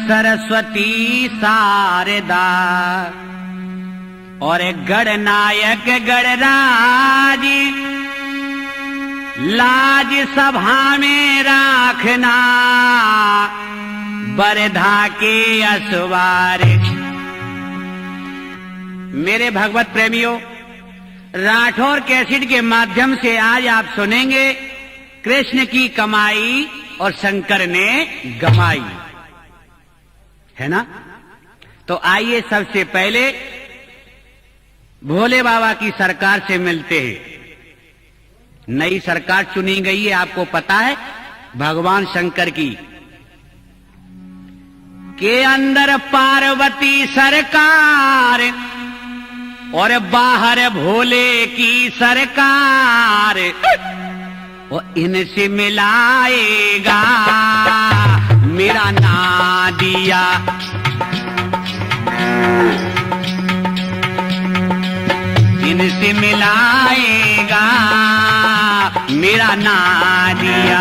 सरस्वती शारदा और गणनायक गणराज लाज सभा में राखना बरधा के असवार। मेरे भगवत प्रेमियों, राठौर कैसेट के माध्यम से आज आप सुनेंगे कृष्ण की कमाई और शंकर ने गमाई, है ना। तो आइए सबसे पहले भोले बाबा की सरकार से मिलते हैं। नई सरकार चुनी गई है, आपको पता है, भगवान शंकर की के अंदर पार्वती सरकार और बाहर भोले की सरकार। और इनसे मिलाएगा मेरा नादिया, इनसे मिलाएगा मेरा नादिया।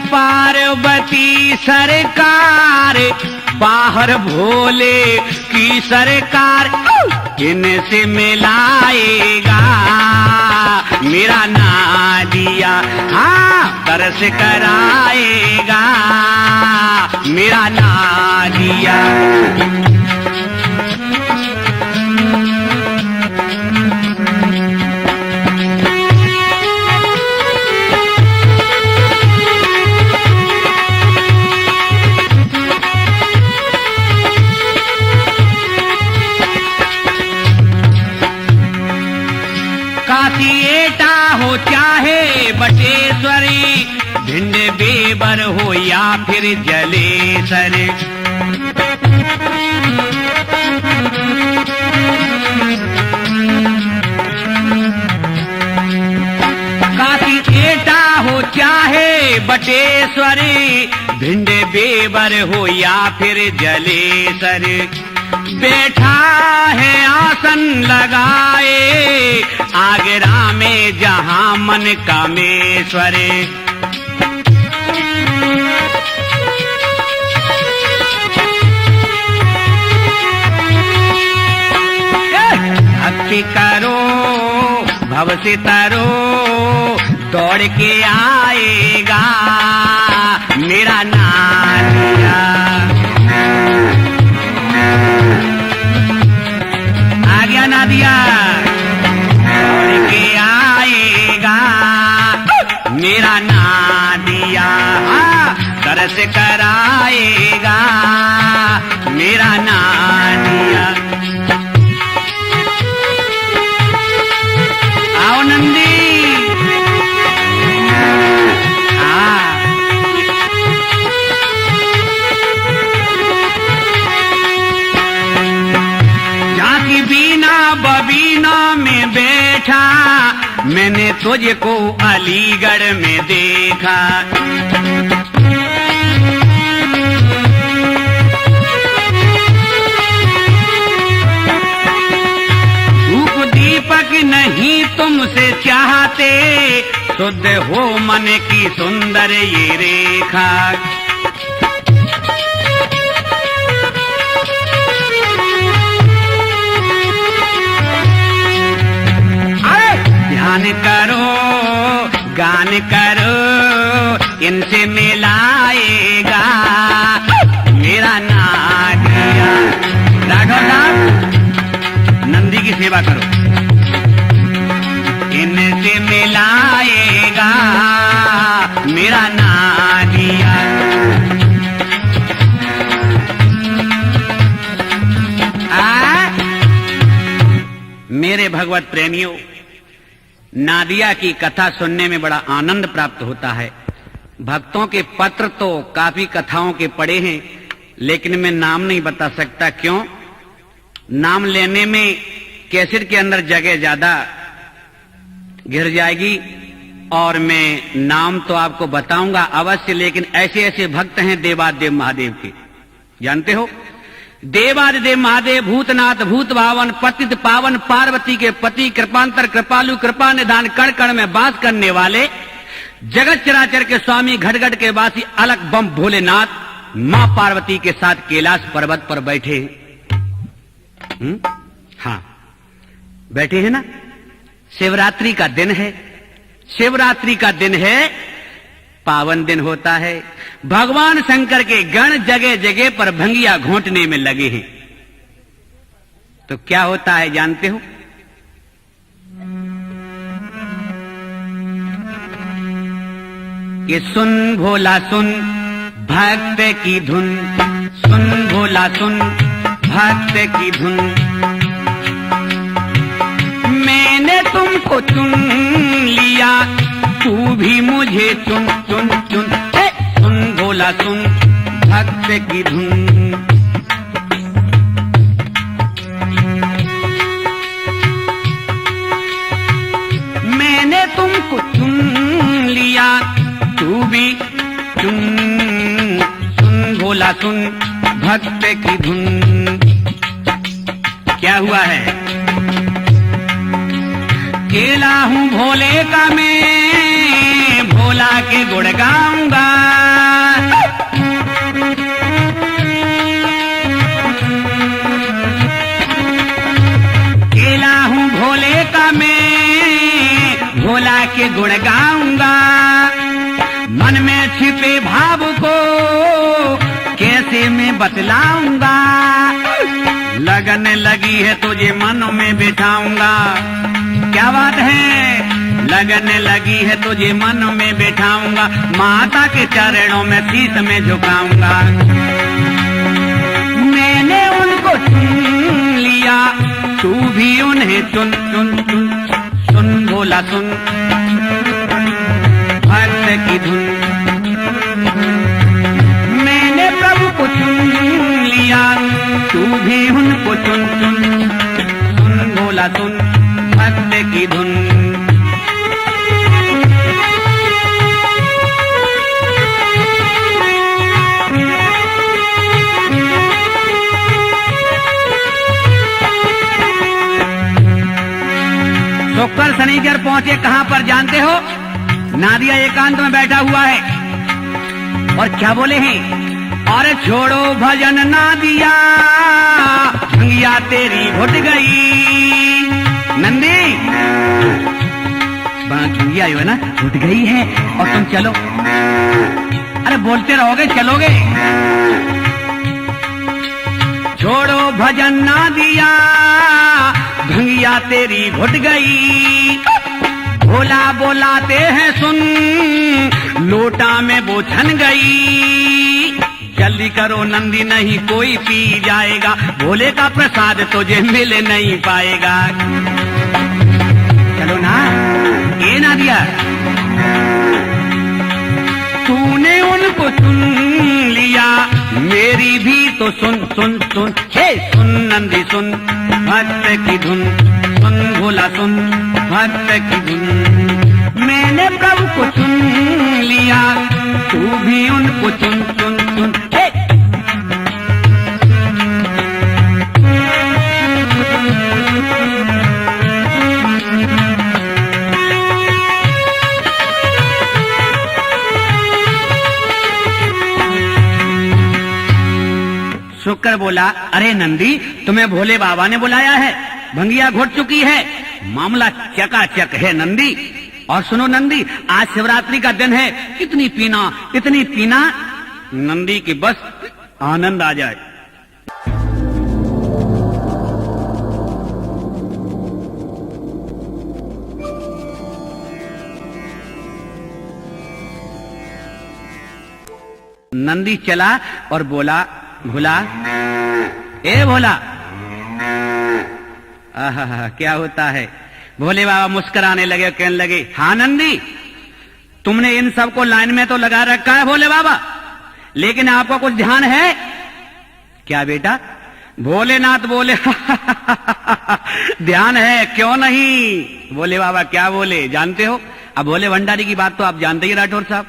पार्वती सरकार बाहर भोले की सरकार, इनसे मिलाएगा मेरा नादिया। हाँ, दर्श कराएगा मेरा नादिया। काशिएटा हो चाहे बटेश्वरी, भिंड बेबर हो या फिर जलेसर, काशिएटा हो चाहे बटेश्वरी, भिंड बेबर हो या फिर जलेसर, बैठा है आसन लगाए आगरा में जहां मन कामेश्वर। भक्ति करो भव से तरो, दौड़ के आएगा मेरा नादिया। आ गया नादिया, दौड़ के आएगा मेरा नादिया। तरस कराएगा मेरा नादिया। आओ नंदी, जाकी बीना बबीना में बैठा, मैंने तुझको अलीगढ़ में देखा। धूप दीपक नहीं तुमसे चाहते, शुद्ध हो मन की सुंदर ये रेखा। ध्यान करो गान करो, इनसे मिलाएगा मेरा नादिया। राघव साहब, नंदी की सेवा करो, इनसे मिलाएगा मेरा नादिया। मेरे भगवत प्रेमियों, नादिया की कथा सुनने में बड़ा आनंद प्राप्त होता है। भक्तों के पत्र तो काफी कथाओं के पढ़े हैं, लेकिन मैं नाम नहीं बता सकता। क्यों? नाम लेने में कैसेट के अंदर जगह ज्यादा घिर जाएगी और मैं नाम तो आपको बताऊंगा अवश्य, लेकिन ऐसे ऐसे भक्त हैं देवादिदेव महादेव के, जानते हो? देवादिदेव महादेव भूतनाथ भूत भावन पतित पावन पार्वती के पति कृपांतर कृपालु कृपा निधान कण कण में वास करने वाले जगत चराचर के स्वामी घटघट के वासी अलग बम भोलेनाथ मां पार्वती के साथ कैलाश पर्वत पर बैठे हैं। हाँ, बैठे हैं ना। शिवरात्रि का दिन है, शिवरात्रि का दिन है, पावन दिन होता है। भगवान शंकर के गण जगह जगह पर भंगिया घोंटने में लगे हैं। तो क्या होता है जानते हो? कि सुन भोला सुन भक्त की धुन, सुन भोला सुन भक्त की धुन, मैंने तुमको चुन लिया तू भी मुझे चुन चुन चुन। सुन भोला सुन भक्त की धुन, मैंने तुमको चुन लिया तू भी चुन। सुन भोला सुन भक्त की धुन। क्या हुआ है? केला हूँ भोले का मैं, भोला के गुण गाऊंगा। केला हूँ भोले का मैं, भोला के गुण गाऊंगा। मन में छिपे भाव को कैसे मैं बतलाऊंगा। लगन लगी है तुझे मन में बिठाऊंगा। क्या बात है? लगन लगी है तुझे मन में बिठाऊंगा। माता के चरणों में शीश में झुकाऊंगा। मैंने उनको चुन लिया तू भी उन्हें चुन चुन चुन। सुन भोला सुन भक्त की धुन, मैंने प्रभु को चुन लिया तू भी उनको चुन चुन। सुन भोला सुन भक्त की धुन। शुक्र शनिचर पहुंचे कहां पर जानते हो? नादिया एकांत में बैठा हुआ है और क्या बोले हैं? और छोड़ो भजन नादिया भंगिया तेरी घुट गई। नंदी भंगिया जो है ना घुट गई है और तुम चलो। अरे बोलते रहोगे चलोगे? छोड़ो भजन नादिया भंगिया तेरी घुट गई। भोला बोलाते हैं सुन लोटा में वो छन गई। जल्दी करो नंदी नहीं कोई पी जाएगा। भोले का प्रसाद तुझे मिल नहीं पाएगा। चलो ना, ये ना दिया तूने उनको चुन लिया मेरी भी तो सुन सुन सुन। हे सुन नंदी सुन भक्त की धुन। सुन भोला सुन भक्त की धुन। मैंने प्रभु को चुन लिया तू भी उनको चुन चुन चुन। हे शुक्र बोला, अरे नंदी तुम्हें भोले बाबा ने बुलाया है, भंगिया घुट चुकी है, मामला चकाचक है नंदी। और सुनो नंदी, आज शिवरात्रि का दिन है, कितनी पीना इतनी पीना नंदी की बस आनंद आ जाए। नंदी चला और बोला, भोला ए भोला। आहा, क्या होता है? भोले बाबा मुस्कुराने लगे, कहने लगे, हाँ नंदी तुमने इन सबको लाइन में तो लगा रखा है भोले बाबा, लेकिन आपका कुछ ध्यान है क्या बेटा? भोलेनाथ बोले ध्यान है क्यों नहीं। बोले बाबा क्या बोले जानते हो? अब भोले भंडारी की बात तो आप जानते ही राठौर साहब।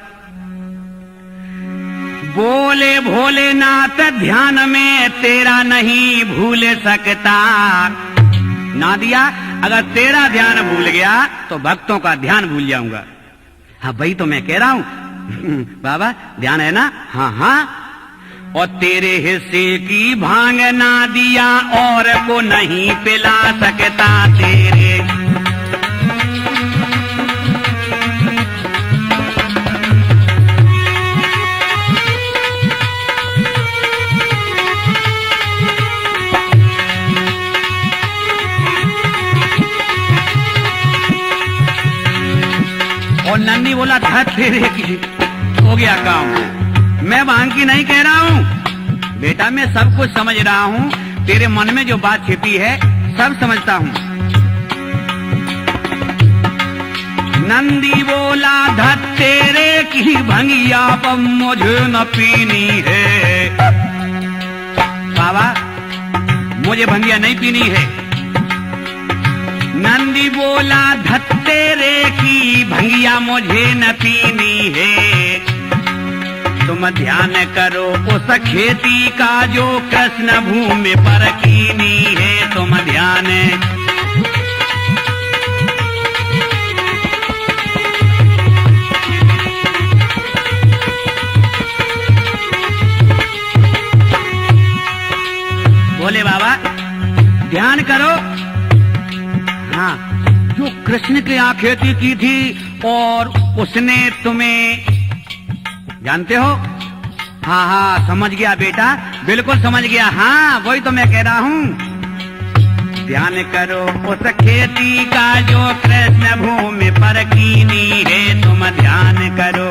बोले भोलेनाथ ध्यान में तेरा नहीं भूल सकता। नादिया अगर तेरा ध्यान भूल गया तो भक्तों का ध्यान भूल जाऊंगा। हाँ भाई तो मैं कह रहा हूं बाबा ध्यान है ना? हाँ हाँ। और तेरे हिस्से की भांग ना दिया और को नहीं पिला सकता तेरे। और नंदी बोला था तेरे की हो गया काम। मैं भांग की नहीं कह रहा हूँ बेटा, मैं सब कुछ समझ रहा हूँ। तेरे मन में जो बात छिपी है सब समझता हूँ। नंदी बोला धत तेरे की भंगिया पर मुझे न पीनी है। बाबा मुझे भंगिया नहीं पीनी है। नंदी बोला धत तेरे की भंगिया मुझे न पीनी है। तुम ध्यान करो उस खेती का जो कृष्ण भूमि पर कीनी है। तुम ध्यान बोले बाबा ध्यान करो। हाँ जो कृष्ण के यहाँ खेती की थी और उसने तुम्हें जानते हो? हाँ हाँ समझ गया बेटा, बिल्कुल समझ गया। हाँ वही तो मैं कह रहा हूँ। ध्यान करो उस खेती का जो कृष्ण भूमि पर कीनी है। तुम ध्यान करो।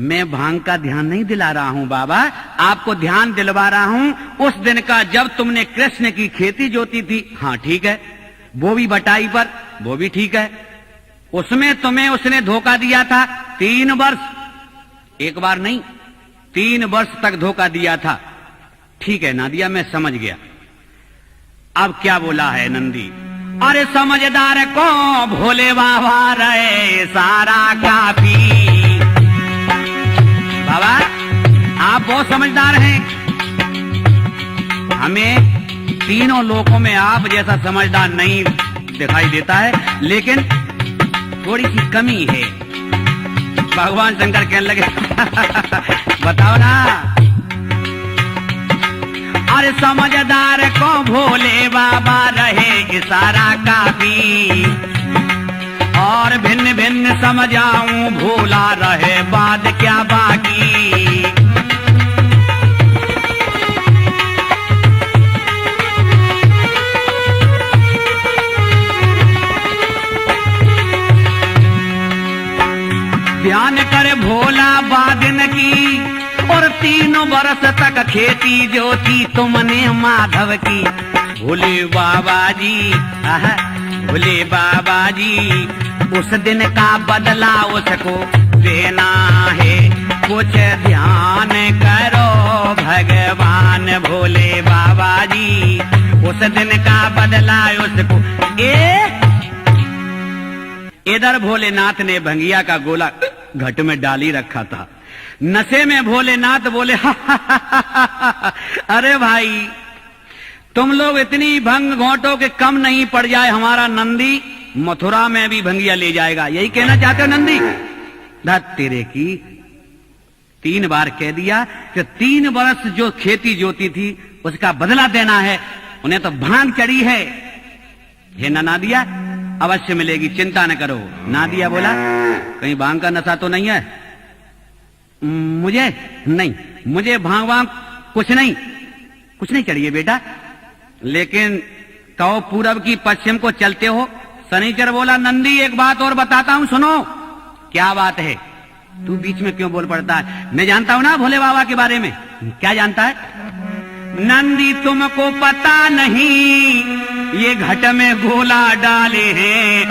मैं भांग का ध्यान नहीं दिला रहा हूँ बाबा, आपको ध्यान दिलवा रहा हूँ उस दिन का जब तुमने कृष्ण की खेती जोती थी। हाँ ठीक है, वो भी बटाई पर, वो भी ठीक है। उसमें तुम्हें उसने धोखा दिया था 3 वर्ष, एक बार नहीं 3 वर्ष तक धोखा दिया था। ठीक है नादिया मैं समझ गया। अब क्या बोला है नंदी? अरे समझदार को भोले बाबा रहे सारा काफी। बाबा आप बहुत समझदार हैं। हमें तीनों लोकों में आप जैसा समझदार नहीं दिखाई देता है, लेकिन थोड़ी सी कमी है। भगवान शंकर कहने लगे बताओ ना। अरे समझदार को भोले बाबा रहे इशारा काफी। और भिन्न भिन्न समझाऊं भोला रहे बात क्या बाकी। ध्यान करे भोला बादन की और 3 वर्ष तक खेती जो थी तुमने माधव की। भोले बाबा जी भोले बाबा जी उस दिन का बदला उसको देना है। कुछ ध्यान करो भगवान भोले बाबा जी उस दिन का बदला उसको। इधर भोलेनाथ ने भंगिया का गोला घट में डाली रखा था। नशे में भोलेनाथ बोले अरे भाई तुम लोग इतनी भंग घोटो के कम नहीं पड़ जाए, हमारा नंदी मथुरा में भी भंगिया ले जाएगा। यही कहना चाहते हो नंदी? धत तेरे की 3 बार कह दिया कि 3 वर्ष जो खेती जोती थी उसका बदला देना है। उन्हें तो भांग चढ़ी है। हे नादिया अवश्य मिलेगी, चिंता न करो। नादिया बोला कहीं भांग का नशा तो नहीं है? मुझे नहीं, मुझे भांग वांग कुछ नहीं चढ़िए बेटा। लेकिन कहो पूरब की पश्चिम को चलते हो। शनिचर बोला नंदी एक बात और बताता हूं सुनो। क्या बात है? तू बीच में क्यों बोल पड़ता है? मैं जानता हूं ना भोले बाबा के बारे में। क्या जानता है? नंदी तुमको पता नहीं ये घट में गोला डाले हैं।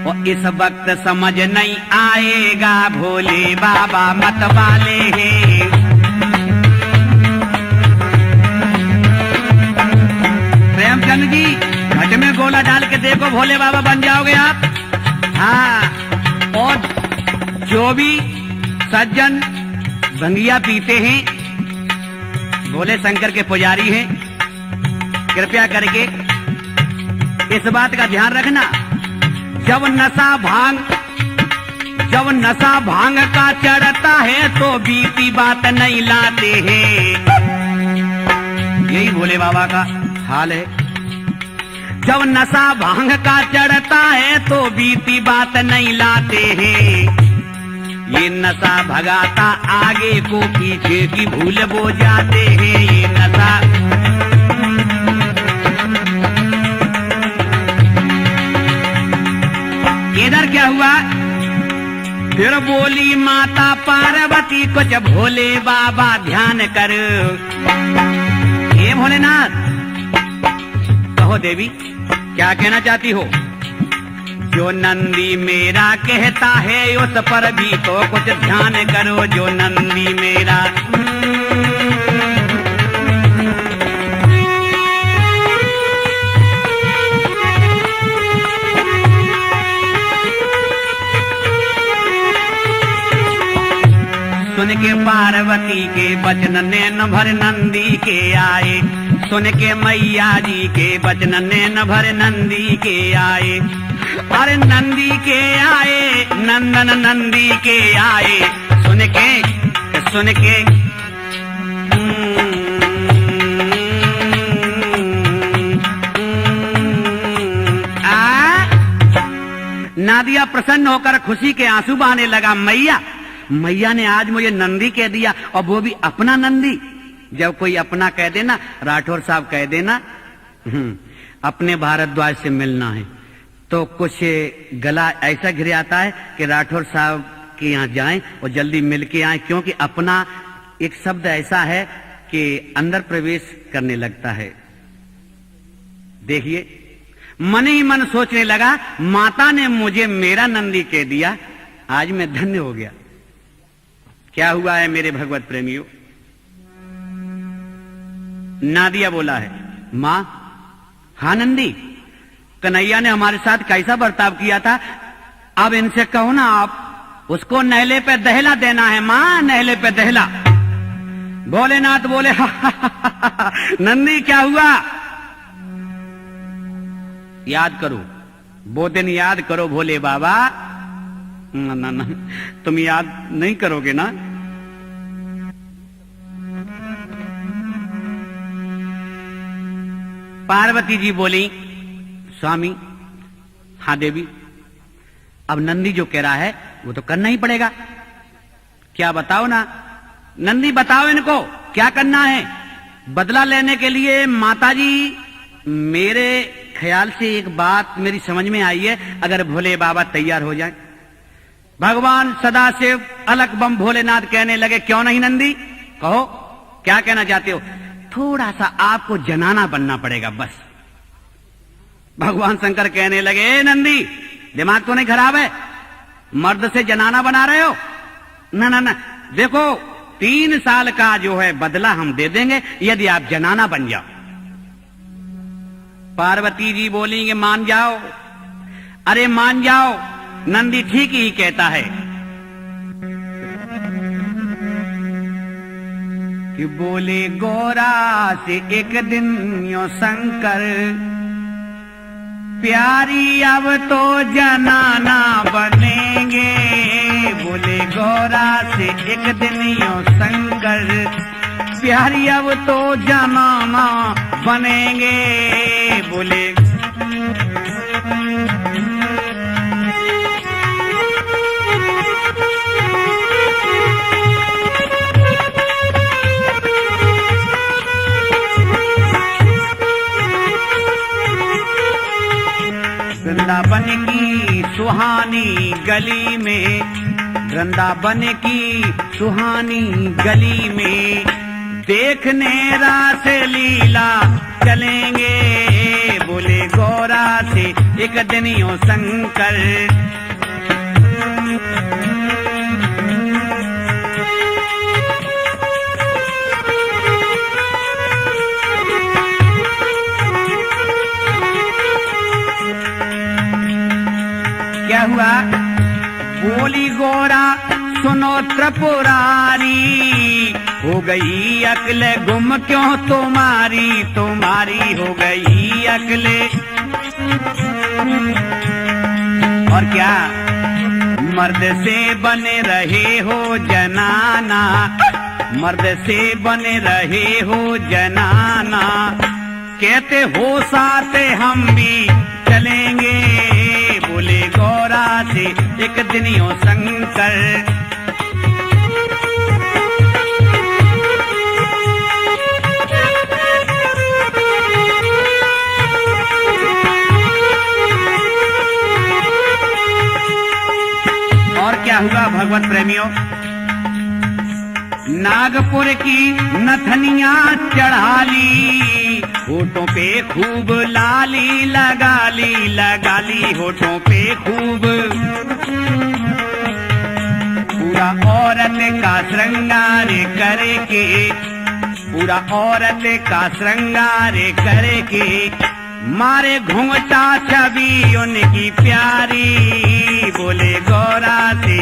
और इस वक्त समझ नहीं आएगा भोले बाबा मत वाले हैं। प्रेमचंद जी घट में गोला डाल के देखो, भोले बाबा बन जाओगे आप। हाँ, और जो भी सज्जन भंगिया पीते हैं, भोले शंकर के पुजारी हैं, कृपया करके इस बात का ध्यान रखना, जब नशा भांग का चढ़ता है तो बीती बात नहीं लाते हैं। यही भोले बाबा का हाल है। जब नशा भांग का चढ़ता है तो बीती बात नहीं लाते हैं। ये नशा भगाता आगे को, पीछे की भूल वो जाते हैं। ये नशा इधर क्या हुआ, फिर बोली माता पार्वती कुछ भोले बाबा ध्यान कर। हे भोलेनाथ, कहो देवी क्या कहना चाहती हो। जो नंदी मेरा कहता है उस पर भी तो कुछ ध्यान करो। जो नंदी मेरा सुन के पार्वती के वचन नैन भर नंदी के आए। सुन के मैया जी के वचन नैन भर नंदी के आए। अरे नंदी के आए, नंदन नंदी के आए। सुन के नादिया प्रसन्न होकर खुशी के आंसू बहाने लगा। मैया ने आज मुझे नंदी कह दिया, और वो भी अपना नंदी। जब कोई अपना कह देना, राठौर साहब कह देना अपने भारद्वाज से मिलना है, तो कुछ गला ऐसा घिर आता है कि राठौर साहब के यहाँ जाएं और जल्दी मिल के आए, क्योंकि अपना एक शब्द ऐसा है कि अंदर प्रवेश करने लगता है। देखिए, मन ही मन सोचने लगा, माता ने मुझे मेरा नंदी कह दिया, आज मैं धन्य हो गया। क्या हुआ है मेरे भगवत प्रेमियों। नादिया बोला है, मां, हाँ नंदी, कन्हैया ने हमारे साथ कैसा बर्ताव किया था, अब इनसे कहो ना आप उसको नहले पे दहला देना है। मां, नहले पे दहला। भोलेनाथ बोले नंदी क्या हुआ, याद करो, वो दिन याद करो भोले बाबा। ना, तुम याद नहीं करोगे ना। पार्वती जी बोली, स्वामी, हाँ देवी, अब नंदी जो कह रहा है वो तो करना ही पड़ेगा। क्या बताओ ना नंदी, बताओ इनको क्या करना है। बदला लेने के लिए माताजी, मेरे ख्याल से एक बात मेरी समझ में आई है, अगर भोले बाबा तैयार हो जाए। भगवान सदाशिव अलग बम भोलेनाथ कहने लगे, क्यों नहीं नंदी, कहो क्या कहना चाहते हो। थोड़ा सा आपको जनाना बनना पड़ेगा बस। भगवान शंकर कहने लगे, नंदी दिमाग तो नहीं खराब है, मर्द से जनाना बना रहे हो। ना ना ना, देखो 3 साल का जो है बदला हम दे देंगे यदि आप जनाना बन जाओ। पार्वती जी बोलेंगे, मान जाओ, अरे मान जाओ, नंदी ठीक ही कहता है। कि बोले गोरा से एक दिन यो शंकर, प्यारी अब तो जनाना बनेंगे। बोले गोरा से एक दिन यो शंकर, प्यारी अब तो जनाना बनेंगे। बोले वृंदावन की सुहानी गली में, वृंदावन की सुहानी गली में, देखने रास लीला चलेंगे। बोले गौर गौरा से एक दिन यो शंकर। क्या हुआ? बोली गौरा सुनो त्रिपुरारी, हो गई अकल गुम क्यों तुम्हारी, तुम्हारी हो गई अकले। और क्या? मर्द से बने रहे हो जनाना, मर्द से बने रहे हो जनाना, कहते हो साथ हम भी चलेंगे, बोले गौरा से एक दिन यो शंकर। और क्या हुआ भगवत प्रेमियों? नागपुर की नथनिया चढ़ा ली, होठों पे खूब लाली लगा ली, लगा ली होठों पे खूब। पूरा औरत का श्रृंगार करके, पूरा औरत का श्रृंगार करके, मारे घूंघटा छवि उनकी प्यारी, बोले गौरा से।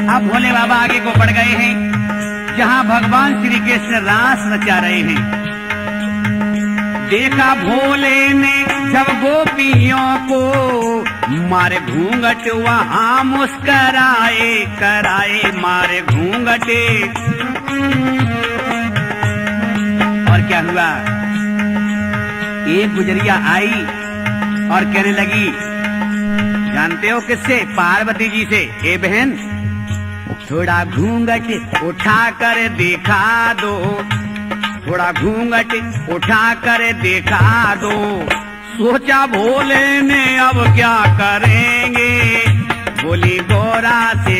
अब भोले बाबा आगे को बढ़ गए हैं, जहां भगवान श्री कृष्ण रास रचा रहे हैं। देखा भोले ने जब गोपियों को, मारे घूंघट वहां मुस्कराए कराए, मारे घूंघटे। और क्या हुआ? एक गुजरिया आई और कहने लगी, जानते हो किससे? पार्वती जी से। ए बहन, थोड़ा घूंघट उठा कर दिखा दो, थोड़ा घूंघट उठा कर दिखा दो। सोचा भोले ने अब क्या करेंगे, बोली गौरा से,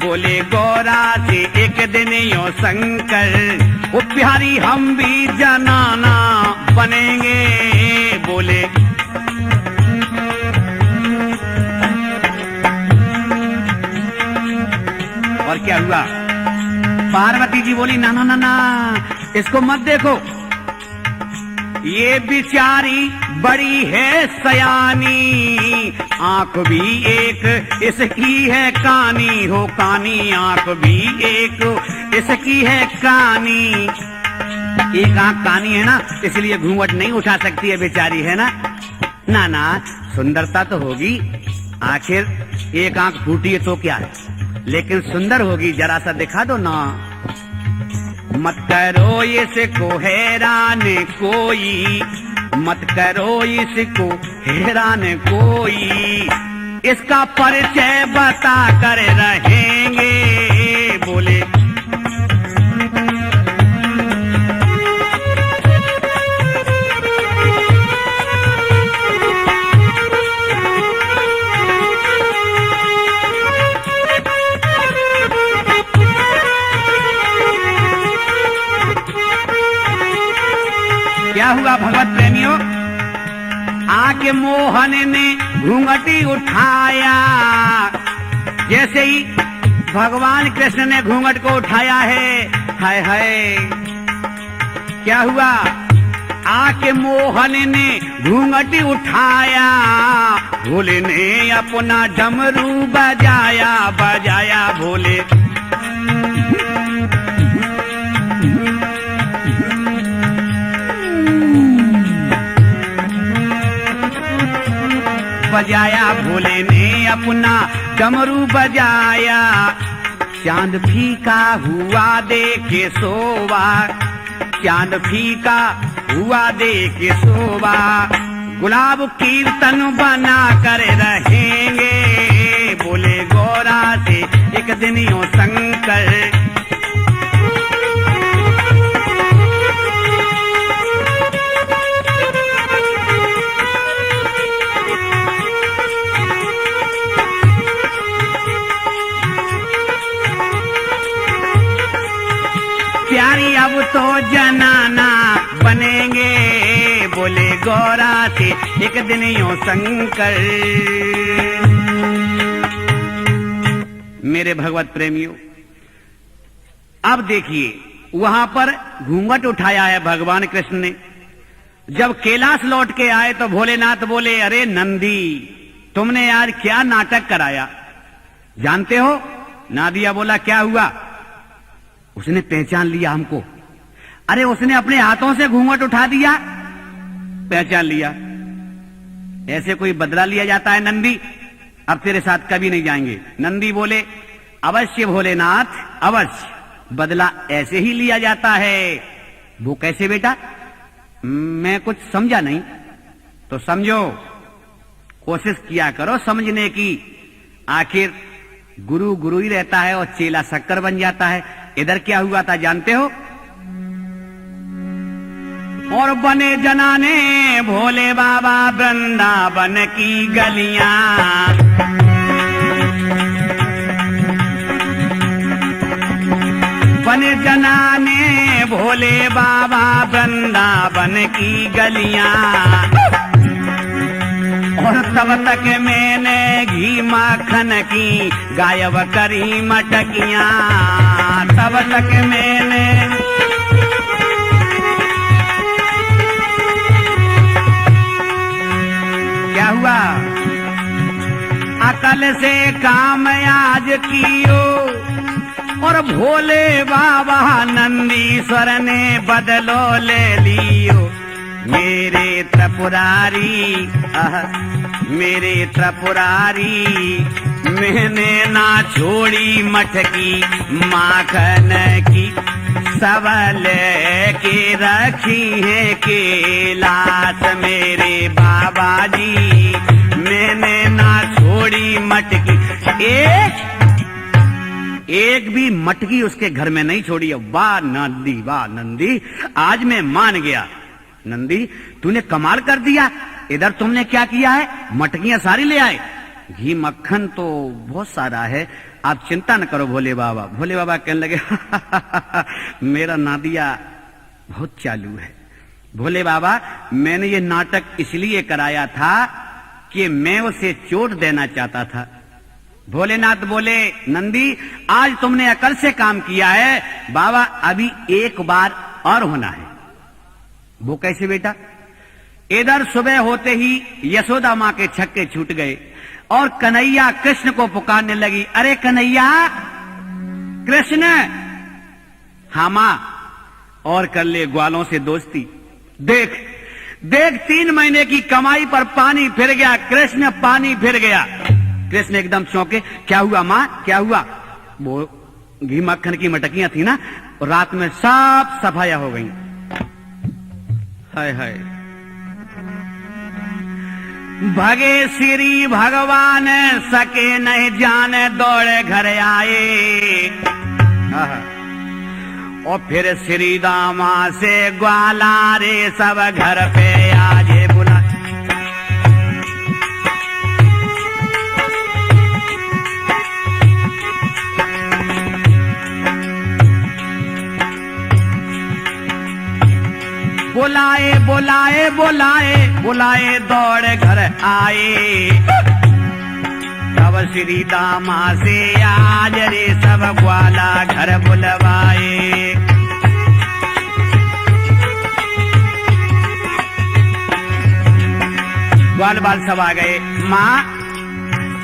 बोले गौरा से एक दिन यो शंकर, वो प्यारी हम भी जनाना बनेंगे, बोले। और क्या हुआ? पार्वती जी बोली, ना ना ना ना, इसको मत देखो, ये बिचारी बड़ी है सयानी, आंख भी एक इसकी है कानी, हो कानी आंख भी एक इसकी है कानी। एक आंख कानी है ना, इसलिए घूंघट नहीं उठा सकती है बेचारी, है ना? ना ना, सुंदरता तो होगी, आखिर एक आंख फूटी है तो क्या है, लेकिन सुंदर होगी, जरा सा दिखा दो ना। मत करो इसको हैरान कोई, मत करो इसको हैरान कोई, इसका परिचय बता कर रहेंगे, बोले। क्या हुआ भगवत प्रेमियों? आके मोहन ने घूंघटी उठाया, जैसे ही भगवान कृष्ण ने घूंघट को उठाया है, हाय हाय, क्या हुआ? आके मोहन ने घूंघटी उठाया, भोले ने अपना डमरू बजाया, बजाया भोले। बजाया भोले ने अपना डमरू बजाया, चांद फीका हुआ देखे सोवा, चांद फीका हुआ देखे सोवा, गुलाब कीर्तन बना कर रहेंगे, बोले गौरा से एक दिन यो शंकर। थे एक दिन यो शंकर। मेरे भगवत प्रेमियों, अब देखिए वहां पर घूंघट उठाया है भगवान कृष्ण ने। जब कैलाश लौट के आए तो भोलेनाथ बोले, अरे नंदी, तुमने यार क्या नाटक कराया, जानते हो? नादिया बोला, क्या हुआ? उसने पहचान लिया हमको। अरे उसने अपने हाथों से घूंघट उठा दिया, पहचान लिया। ऐसे कोई बदला लिया जाता है नंदी? अब तेरे साथ कभी नहीं जाएंगे। नंदी बोले, अवश्य भोलेनाथ, अवश्य, बदला ऐसे ही लिया जाता है। वो कैसे बेटा? मैं कुछ समझा नहीं। तो समझो, कोशिश किया करो समझने की। आखिर गुरु गुरु ही रहता है और चेला शक्कर बन जाता है। इधर क्या हुआ था जानते हो? और बने जनाने भोले बाबा वृंदावन की गलियां, बने जनाने भोले बाबा वृंदावन की गलियां। और तब तक मैंने घी माखन की गायब करी मटकियां, तब तक मैंने क्या हुआ? अकल से काम आज कियो और भोले बाबा नंदीश्वर ने बदलो ले लियो। मेरे त्रिपुरारी, मेरे त्रिपुरारी, मैंने ना छोड़ी मटकी माखन की, सबल के रखी है कैलाश मेरे बाबा जी, मैंने ना छोड़ी मटकी। एक भी मटकी उसके घर में नहीं छोड़ी। वाह नंदी, वाह नंदी, आज मैं मान गया। नंदी, तूने कमाल कर दिया। इधर तुमने क्या किया है? मटकियां सारी ले आए। घी मक्खन तो बहुत सारा है, आप चिंता न करो भोले बाबा। भोले बाबा कहने लगे मेरा नादिया बहुत चालू है। भोले बाबा, मैंने ये नाटक इसलिए कराया था कि मैं उसे चोट देना चाहता था। भोलेनाथ बोले, नंदी, आज तुमने अकल से काम किया है। बाबा, अभी एक बार और होना है। वो कैसे बेटा? इधर सुबह होते ही यशोदा मां के छक्के छूट गए और कन्हैया कृष्ण को पुकारने लगी। अरे कन्हैया, कृष्ण, हाँ मां, और कर ले ग्वालों से दोस्ती। देख देख, 3 महीने की कमाई पर पानी फिर गया। कृष्ण पानी फिर गया। कृष्ण एकदम चौंके। क्या हुआ मां, क्या हुआ? वो घी मक्खन की मटकियां थी ना, रात में सब सफाया हो गई। हाय हाय, भगे श्री भगवान सके नहीं जाने, दौड़े घर आए। और फिर श्री दामा से ग्वाला रे सब घर पे आजे बुला। बुलाए बुलाए बुलाए बुलाए दौड़ घर आए। तब श्री दामा से आज रे सब ग्वाला घर बुलवाए। ग्वाल बाल सब आ गए। माँ,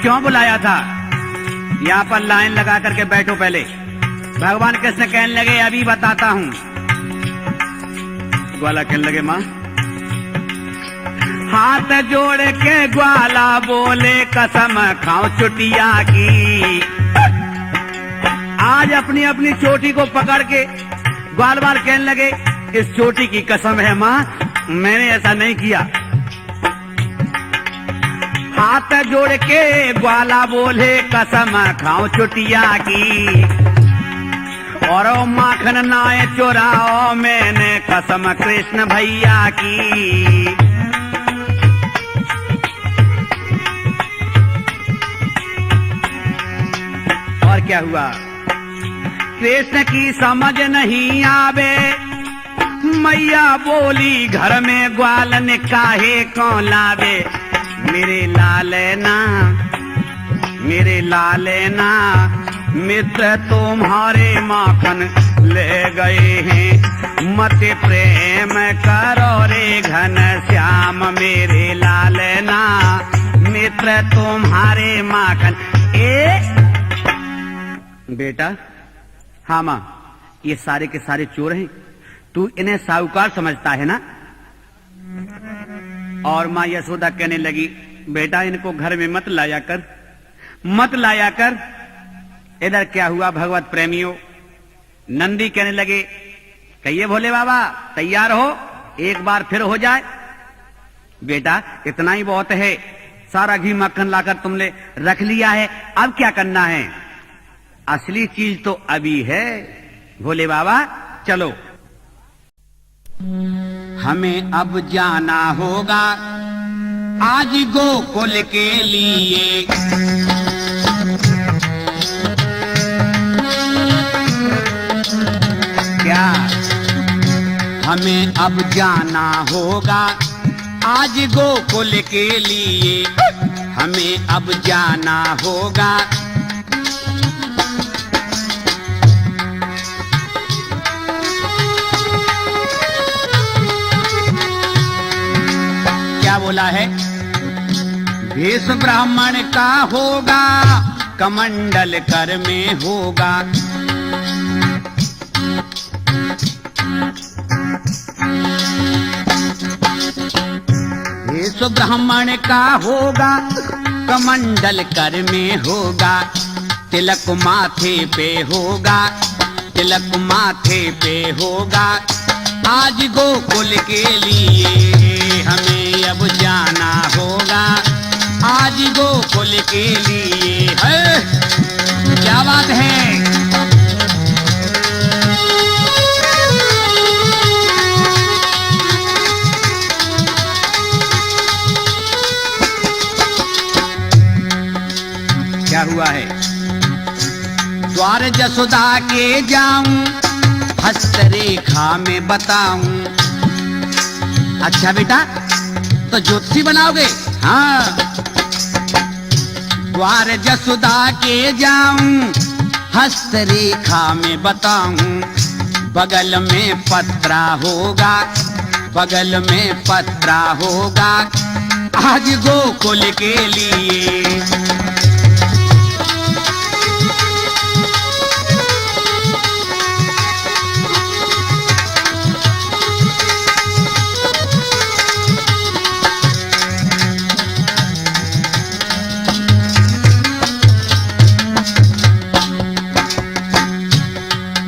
क्यों बुलाया था? यहाँ पर लाइन लगा करके बैठो पहले। भगवान कृष्ण कहने लगे, अभी बताता हूँ। ग्वाला कहने लगे, माँ, हाथ जोड़ के ग्वाला बोले, कसम खाओ चुटिया की। आज अपनी अपनी चोटी को पकड़ के ग्वाल बाल कहने लगे, इस चोटी की कसम है माँ, मैंने ऐसा नहीं किया। हाथ जोड़ के ग्वाला बोले, कसम खाओ चुटिया की। और माखन नाए चुराओ, मैंने कसम कृष्ण भैया की। और क्या हुआ? कृष्ण की समझ नहीं आवे, मैया बोली घर में ग्वालन काहे को लावे, मेरे लालेना मेरे लालेना, मित्र तुम्हारे माखन ले गए हैं, मत प्रेम करो रे घन श्याम, मेरे लालेना मित्र तुम्हारे माखन। बेटा, हाँ माँ, ये सारे के सारे चोर हैं, तू इन्हें साहूकार समझता है ना? और माँ यशोदा कहने लगी, बेटा इनको घर में मत लाया कर, मत लाया कर। इधर क्या हुआ भगवत प्रेमियों, नंदी कहने लगे, कहिए भोले बाबा तैयार हो, एक बार फिर हो जाए। बेटा इतना ही बहुत है, सारा घी मक्खन लाकर तुमने रख लिया है, अब क्या करना है? असली चीज तो अभी है भोले बाबा, चलो। हमें अब जाना होगा आज गोकुल के लिए, क्या हमें अब जाना होगा आज गोकुल के लिए, हमें अब जाना होगा। क्या बोला है? भेष ब्राह्मण का होगा, कमंडल कर में होगा, भेष ब्राह्मण का होगा, कमंडल कर में होगा, तिलक माथे पे होगा, तिलक माथे पे होगा, आज गोकुल के लिए हमें अब जाना होगा, आज गोकुल के लिए। है क्या बात है? क्या हुआ है? द्वार जसोदा के जाऊं, हस्तरेखा में बताऊं। अच्छा बेटा, तो ज्योतिषी बनाओगे? हाँ। द्वार जसोदा के जाऊं, हस्तरेखा में बताऊं, बगल में पत्रा होगा, बगल में पत्रा होगा, आज गोकुल के लिए।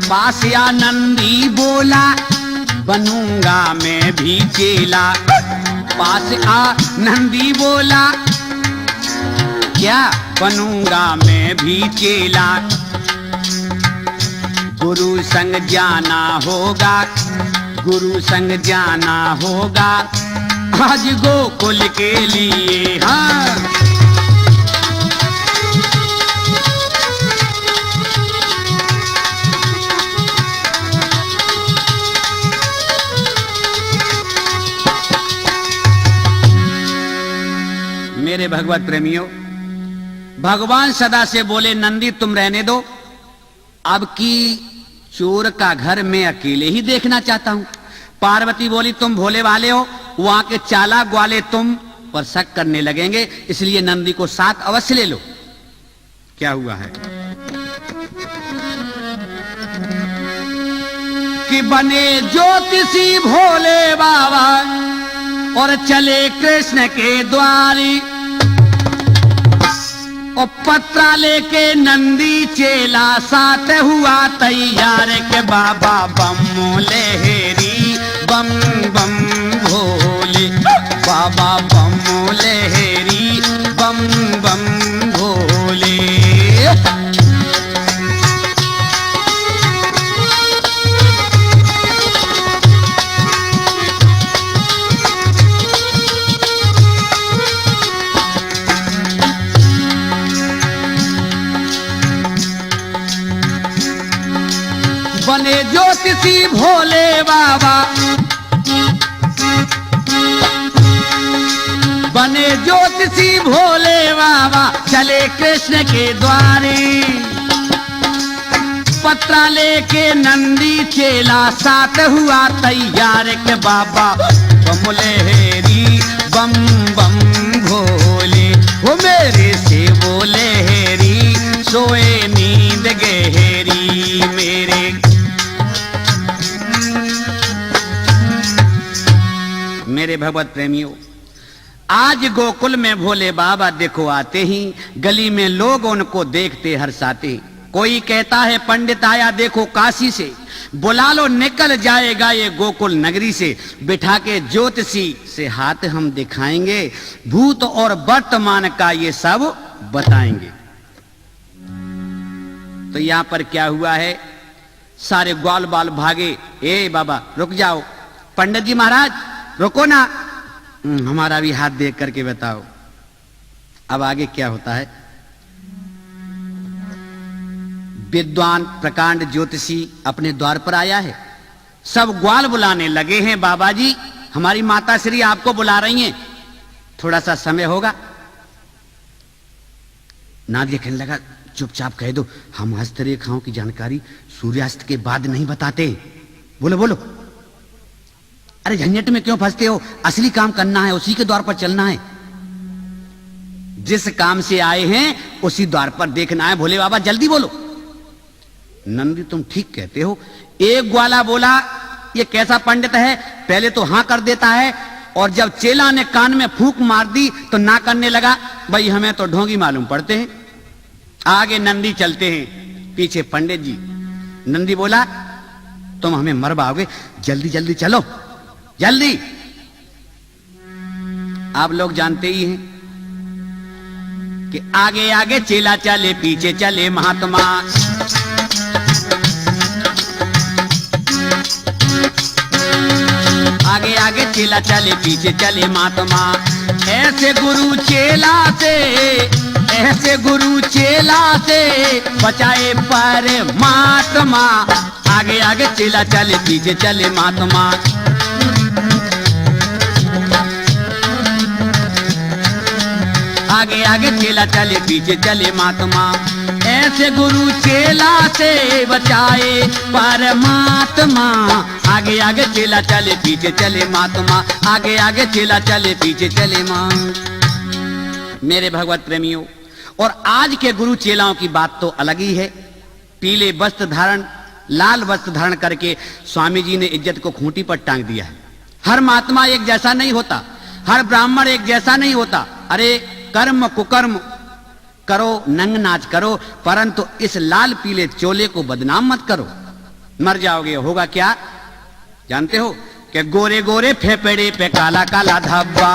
पास या नंदी बोला, बनूंगा मैं भी चेला। पास आ नंदी बोला, क्या बनूंगा मैं भी चेला। गुरु संग जाना होगा, गुरु संग जाना होगा, आज गोकुल के लिए। हाँ मेरे भगवत प्रेमियों, भगवान सदा से बोले, नंदी तुम रहने दो, अब की चोर का घर मैं अकेले ही देखना चाहता हूं। पार्वती बोली, तुम भोले वाले हो, वहां के चालाक ग्वाले तुम पर शक करने लगेंगे, इसलिए नंदी को साथ अवश्य ले लो। क्या हुआ है कि बने ज्योतिषी भोले बाबा और चले कृष्ण के द्वारी, और पत्रा लेके नंदी चेला साथ हुआ तैयार के बाबा बम लहरी बम बम भोले, बाबा बम लहरी बम बम भोले। बने ज्योतिषी भोले बाबा, बने ज्योतिषी भोले बाबा, चले कृष्ण के द्वारे। पत्रा लेके नंदी चेला साथ हुआ तैयार के बाबा बम लहरी बम बम भोले, वो मेरे से बोले हेरी सोए नींद गहरी मेरे। मेरे भगवत प्रेमियों, आज गोकुल में भोले बाबा देखो आते ही गली में लोग उनको देखते हर्षाते। कोई कहता है पंडित आया देखो काशी से, बुला लो निकल जाएगा ये गोकुल नगरी से। बिठा के ज्योतिषी से हाथ हम दिखाएंगे, भूत और वर्तमान का ये सब बताएंगे। तो यहां पर क्या हुआ है, सारे ग्वाल बाल भागे। ए बाबा रुक जाओ, पंडित जी महाराज रुको ना, हमारा भी हाथ देख करके बताओ। अब आगे क्या होता है, विद्वान प्रकांड ज्योतिषी अपने द्वार पर आया है। सब ग्वाल बुलाने लगे हैं, बाबा जी हमारी माता श्री आपको बुला रही हैं, थोड़ा सा समय होगा। नादिया कहने लगा चुपचाप कह दो, हम हस्तरेखाओं की जानकारी सूर्यास्त के बाद नहीं बताते। बोलो बोलो, अरे झंझट में क्यों फंसते हो, असली काम करना है, उसी के द्वार पर चलना है। जिस काम से आए हैं उसी द्वार पर देखना है, भोले बाबा जल्दी बोलो। नंदी तुम ठीक कहते हो। एक ग्वाला बोला ये कैसा पंडित है, पहले तो हां कर देता है और जब चेला ने कान में फूंक मार दी तो ना करने लगा। भाई हमें तो ढोंगी मालूम पड़ते हैं। आगे नंदी चलते हैं, पीछे पंडित जी। नंदी बोला तुम हमें मरवाओगे, जल्दी जल्दी चलो जल्दी। आप लोग जानते ही हैं कि आगे आगे चेला चले पीछे चले महात्मा। आगे आगे चेला चले पीछे चले महात्मा। ऐसे गुरु चेला से, ऐसे गुरु चेला से बचाए परमात्मा। आगे आगे चेला चले पीछे चले महात्मा। आगे आगे चेला चले पीछे चले महात्मा। ऐसे गुरु चेला से बचाए परमात्मा। आगे आगे चेला चले पीछे चले महात्मा। आगे आगे चेला चले पीछे चले मां। मेरे भगवत प्रेमियों, और आज के गुरु चेलाओं की बात तो अलग ही है। पीले वस्त्र धारण, लाल वस्त्र धारण करके स्वामी जी ने इज्जत को खूंटी पर टांग दिया है। हर महात्मा एक जैसा नहीं होता, हर ब्राह्मण एक जैसा नहीं होता। अरे कर्म कुकर्म करो, नंग नाच करो, परंतु इस लाल पीले चोले को बदनाम मत करो, मर जाओगे। होगा क्या जानते हो कि गोरे गोरे फेफड़े पे काला काला धब्बा।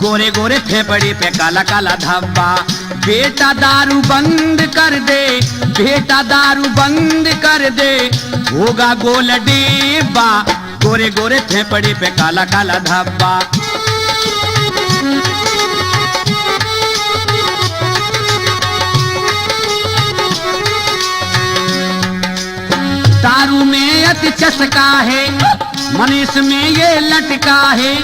गोरे गोरे फेफड़े पे काला काला धब्बा। बेटा दारू बंद कर दे, बेटा दारू बंद कर दे, होगा गोल डिब्बा। गोरे गोरे फेफड़े पे काला काला धब्बा। दारू में अति चस्का है, मनीष में ये लटका है,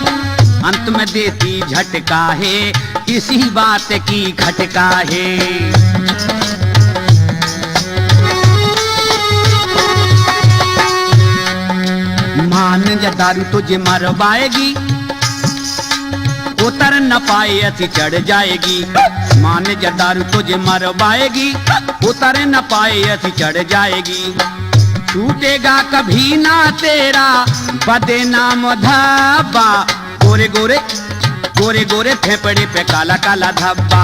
अंत में देती झटका है, इसी बात की खटका है। मान जा दारू तुझे मरवाएगी, उतर न पाए अति चढ़ जाएगी। मान जा दारू तुझे मरवाएगी, उतर न पाए अति चढ़ जाएगी। टूटेगा कभी ना तेरा बदनाम धब्बा। गोरे गोरे गोरे गोरे फेफड़े पे काला काला धब्बा।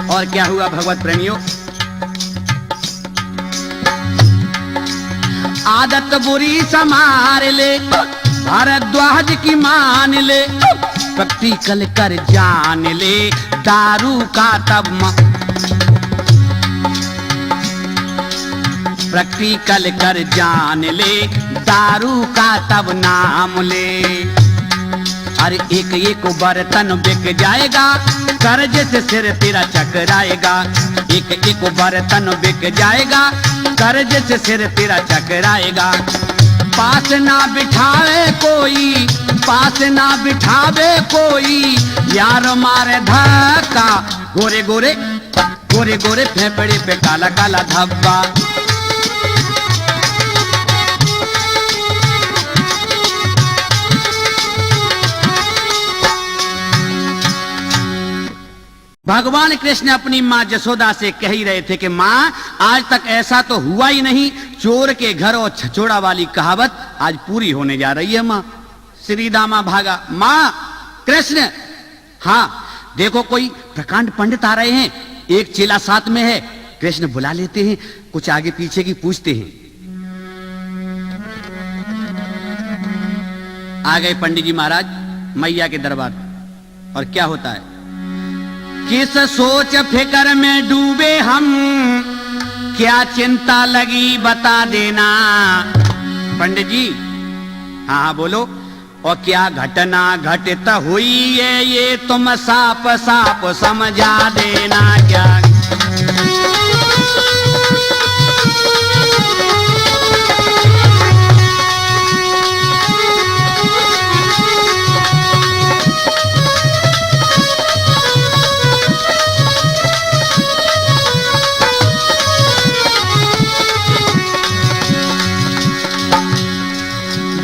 और क्या हुआ भगवत प्रेमियों, आदत बुरी संभाल ले, भारद्वाज की मान ले, प्रैक्टिकल कर जान ले, दारू का तब प्रैक्टिकल कर जान ले, दारू का तब नाम ले। अरे एक एक बर्तन बिक जाएगा, कर्ज से सिर तेरा चकराएगा। एक एक बर्तन बिक जाएगा, कर्ज से सिर तेरा चकराएगा। पास ना बिठावे कोई, पास ना बिठावे कोई, यार मारे धक्का। गोरे गोरे गोरे गोरे फेफड़े पे काला काला धब्बा। भगवान कृष्ण अपनी माँ जसोदा से कह ही रहे थे कि माँ, आज तक ऐसा तो हुआ ही नहीं, चोर के घर और छछोड़ा वाली कहावत आज पूरी होने जा रही है। माँ श्री दामा भागा, माँ कृष्ण, हाँ देखो कोई प्रकांड पंडित आ रहे हैं, एक चेला साथ में है। कृष्ण बुला लेते हैं, कुछ आगे पीछे की पूछते हैं। आ गए पंडित जी महाराज मैया के दरबार। और क्या होता है? किस सोच फिक्र में डूबे हम, क्या चिंता लगी बता देना। पंडित जी, हाँ हाँ बोलो। और क्या घटना घटित हुई है ये तुम साफ साफ समझा देना। क्या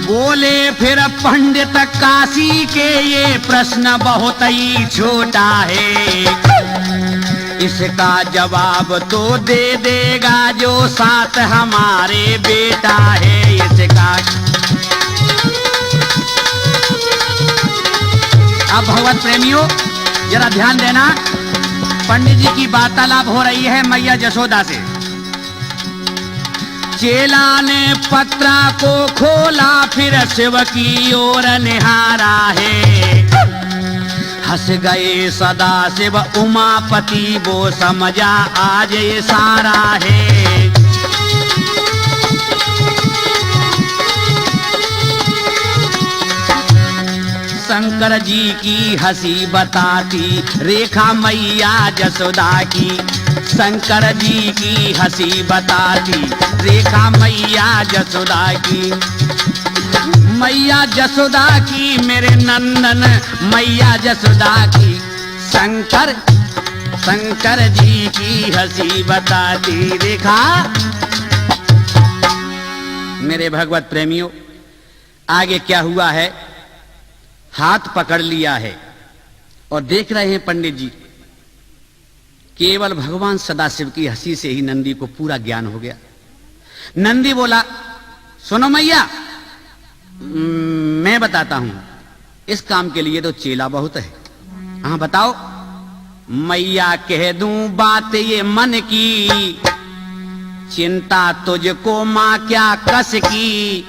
बोले फिर पंडित काशी के, ये प्रश्न बहुत ही छोटा है, इसका जवाब तो दे देगा जो साथ हमारे बेटा है। इसका अब भगवत प्रेमियों जरा ध्यान देना, पंडित जी की वार्तालाप हो रही है मैया जसोदा से। चेला ने पत्रा को खोला, फिर शिव की ओर निहारा है। हंस गए सदा शिव उमापति, वो समझा आज ये सारा है। शंकर जी की हंसी बताती रेखा मैया जसोदा की। शंकर जी की हंसी बताती रेखा मैया जसोदा की। मैया जसोदा की मेरे नंदन मैया जसोदा की। शंकर शंकर जी की हंसी बताती रेखा। मेरे भगवत प्रेमियों, आगे क्या हुआ है? हाथ पकड़ लिया है और देख रहे हैं पंडित जी, केवल भगवान सदाशिव की हंसी से ही नंदी को पूरा ज्ञान हो गया। नंदी बोला, सुनो मैया, मैं बताता हूं, इस काम के लिए तो चेला बहुत है। हाँ बताओ। मैया कह दूं बात ये मन की, चिंता तुझको मां क्या कस की।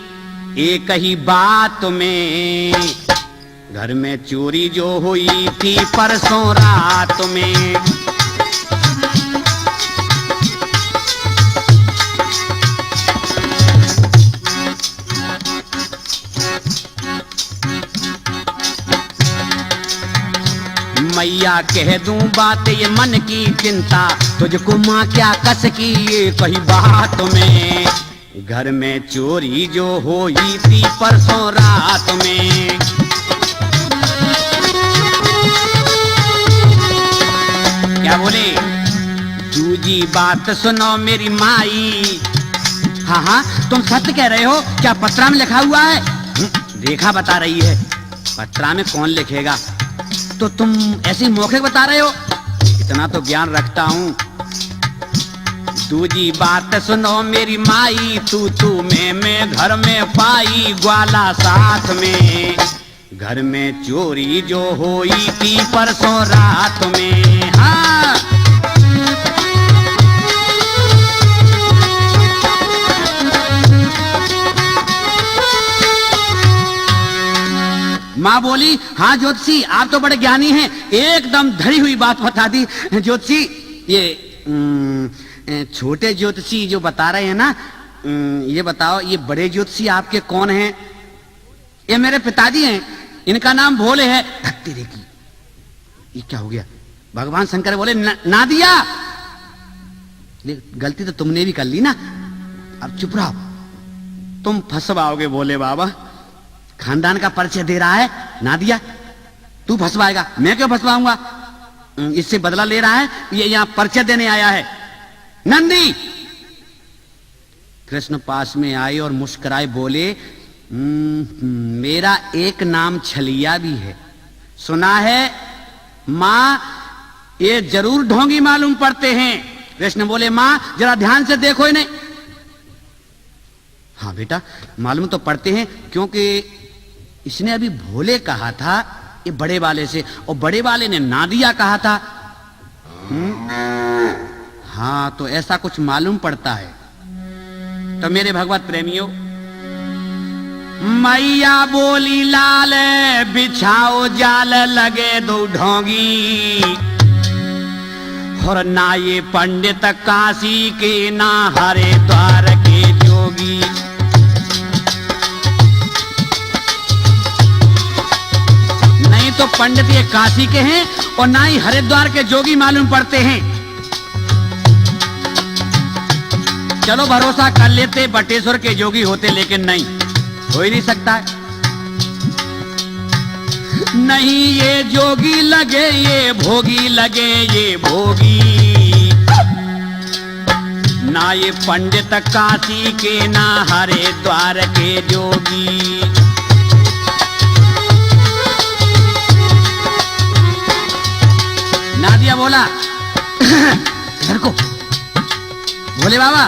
एक ही बात में घर में चोरी जो हुई थी परसों रात में। मैया कह दूं बात ये मन की, चिंता तुझको माँ क्या कस की। ये कही बात में घर में चोरी जो हुई थी परसों रात में। क्या बोले? दूजी बात सुनो मेरी माई। हाँ हाँ तुम सत्य कह रहे हो, क्या पत्रा में लिखा हुआ है? रेखा बता रही है। पत्रा में कौन लिखेगा? तो तुम ऐसे मौखिक बता रहे हो? इतना तो ज्ञान रखता हूं। दूजी बात सुनो मेरी माई, तू मैं घर में पाई ग्वाला साथ में। घर में चोरी जो हुई थी परसों रात में। हाँ माँ बोली, हाँ ज्योतिषी आप तो बड़े ज्ञानी हैं, एकदम धरी हुई बात बता दी। ज्योतिषी ये छोटे ज्योतिषी जो बता रहे हैं ना, ये बताओ ये बड़े ज्योतिषी आपके कौन हैं? ये मेरे पिताजी हैं, इनका नाम भोले है। धक तेरे की, ये क्या हो गया? भगवान शंकर बोले ना दिया, गलती तो तुमने भी कर ली ना, अब चुप रहो, तुम फंसवाओगे भोले बाबा। खानदान का परिचय दे रहा है, ना दिया तू फंसवाएगा, मैं क्यों फंसवाऊंगा? इससे बदला ले रहा है, ये यहां परिचय देने आया है। नंदी! कृष्ण पास में आए और मुस्कुराए, बोले मेरा एक नाम छलिया भी है, सुना है? मां ये जरूर ढोंगी मालूम पड़ते हैं। कृष्ण बोले मां जरा ध्यान से देखो इन्हें। हाँ बेटा मालूम तो पड़ते हैं, क्योंकि इसने अभी भोले कहा था ये बड़े वाले से, और बड़े वाले ने ना दिया कहा था। हाँ तो ऐसा कुछ मालूम पड़ता है। तो मेरे भगवत प्रेमियों, मैया बोली लाल बिछाओ जाल लगे दो ढोंगी, और ना ये पंडित काशी के ना हरिद्वार के जोगी। नहीं तो पंडित ये काशी के हैं और ना ही हरिद्वार के जोगी मालूम पड़ते हैं। चलो भरोसा कर लेते बटेश्वर के जोगी होते, लेकिन नहीं, हो ही नहीं सकता। नहीं ये जोगी लगे ये भोगी लगे ये भोगी, ना ये पंडित काशी के ना हरिद्वार के जोगी। नादिया बोला घर को, भोले बाबा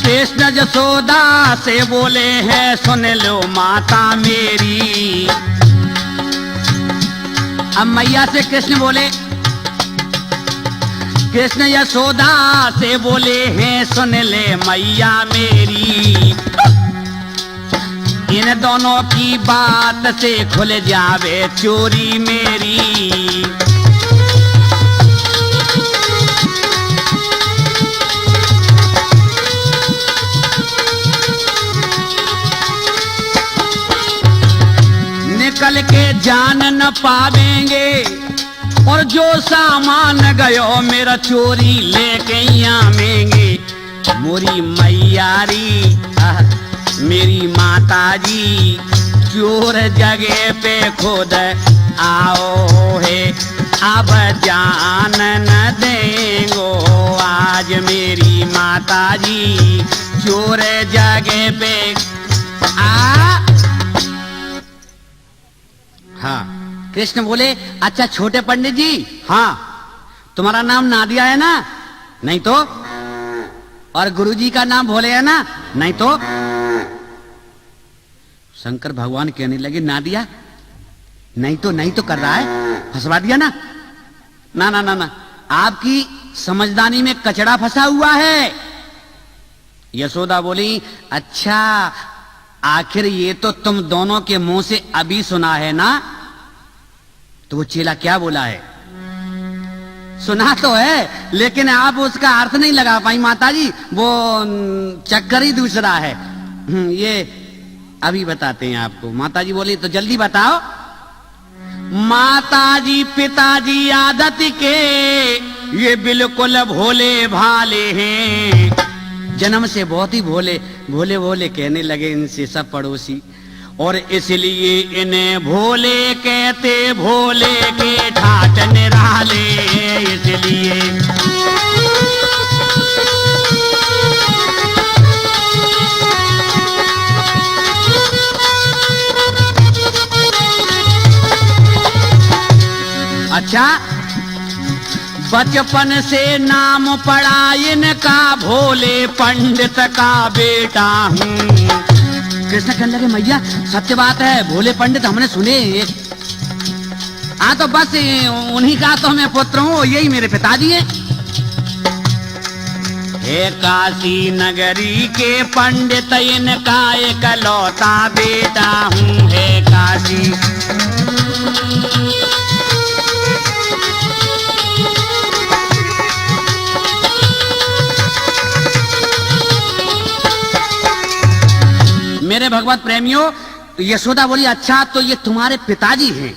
कृष्ण जसोदा से बोले हैं सुन लो माता मेरी। अब मैया से कृष्ण बोले, कृष्ण यशोदा से बोले हैं सुन ले मैया मेरी। इन दोनों की बात से खुल जावे चोरी मेरी। निकल के जान न पावेंगे, और जो सामान गयो मेरा चोरी लेके आवेंगे। मोरी मैयारी मेरी माता जी चोर जगह पे खुद आओ है, अब जान न देंगो आज मेरी माता जी चोर जगह पे हाँ कृष्ण बोले अच्छा छोटे पंडित जी, हाँ तुम्हारा नाम नादिया है ना? नहीं तो? और गुरुजी का नाम भोले है ना? नहीं तो? शंकर भगवान कहने लगे नादिया नहीं तो कर रहा है, फंसवा दिया ना? ना ना ना ना, आपकी समझदारी में कचड़ा फंसा हुआ है। यशोदा बोली अच्छा आखिर ये तो तुम दोनों के मुंह से अभी सुना है ना? तो वो चेला क्या बोला है? सुना तो है लेकिन आप उसका अर्थ नहीं लगा पाई माताजी, वो चक्कर ही दूसरा है। ये अभी बताते हैं आपको। माताजी बोली तो जल्दी बताओ। माताजी पिताजी आदत के ये बिल्कुल भोले भाले हैं, जन्म से बहुत ही भोले भोले भोले कहने लगे इनसे सब पड़ोसी, और इसलिए इन्हें भोले कहते, भोले के ठाट निराले इसलिए। अच्छा बचपन से नाम पढ़ा इनका, भोले पंडित का बेटा हूँ। कृष्ण कहने लगे मैया सत्य बात है, भोले पंडित हमने सुने। हाँ तो बस उन्हीं का तो मैं पुत्र हूँ, यही मेरे पिताजी हैं। हे काशी नगरी के पंडित इनका इकलौता बेटा हूँ। हे काशी मेरे भगवत प्रेमियों, यशोदा बोली अच्छा तो ये तुम्हारे पिताजी हैं।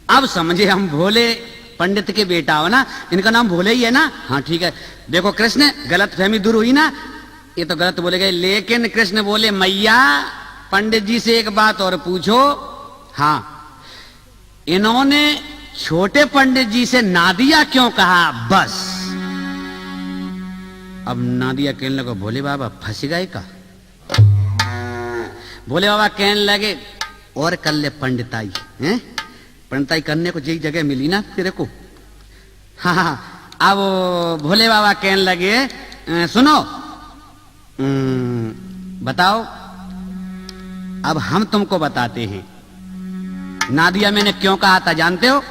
अब समझे हम, भोले पंडित के बेटा हो ना, इनका नाम भोले ही है ना। हाँ ठीक है। देखो कृष्ण, गलत फहमी दूर हुई ना, ये तो गलत बोले गए। लेकिन कृष्ण बोले मैया पंडित जी से एक बात और पूछो। हाँ, इन्होंने छोटे पंडित जी से नादिया क्यों कहा? बस अब नादिया कहने लगा भोले बाबा फंस गए का। भोले बाबा कहने लगे और कर ले पंडिताई, हैं? पंडिताई करने को यही जगह मिली ना तेरे को। हाँ, अब भोले बाबा कहने लगे सुनो, बताओ, अब हम तुमको बताते हैं नादिया मैंने क्यों कहा था जानते हो?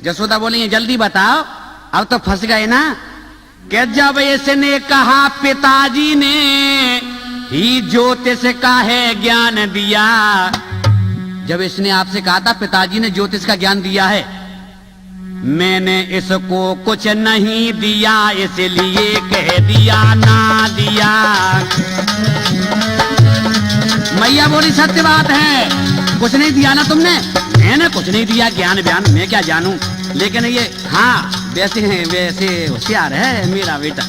यशोदा बोली जल्दी बताओ, अब तो फंस गए ना। कि जब इसने कहा पिताजी ने ही ज्योतिष का है ज्ञान दिया, जब इसने आपसे कहा था पिताजी ने ज्योतिष का ज्ञान दिया है, मैंने इसको कुछ नहीं दिया इसलिए कह दिया ना दिया। मैया बोली सत्य बात है, कुछ नहीं दिया ना तुमने? मैंने कुछ नहीं दिया, ज्ञान बयान मैं क्या जानूं, लेकिन ये हाँ वैसे होशियार है मेरा बेटा।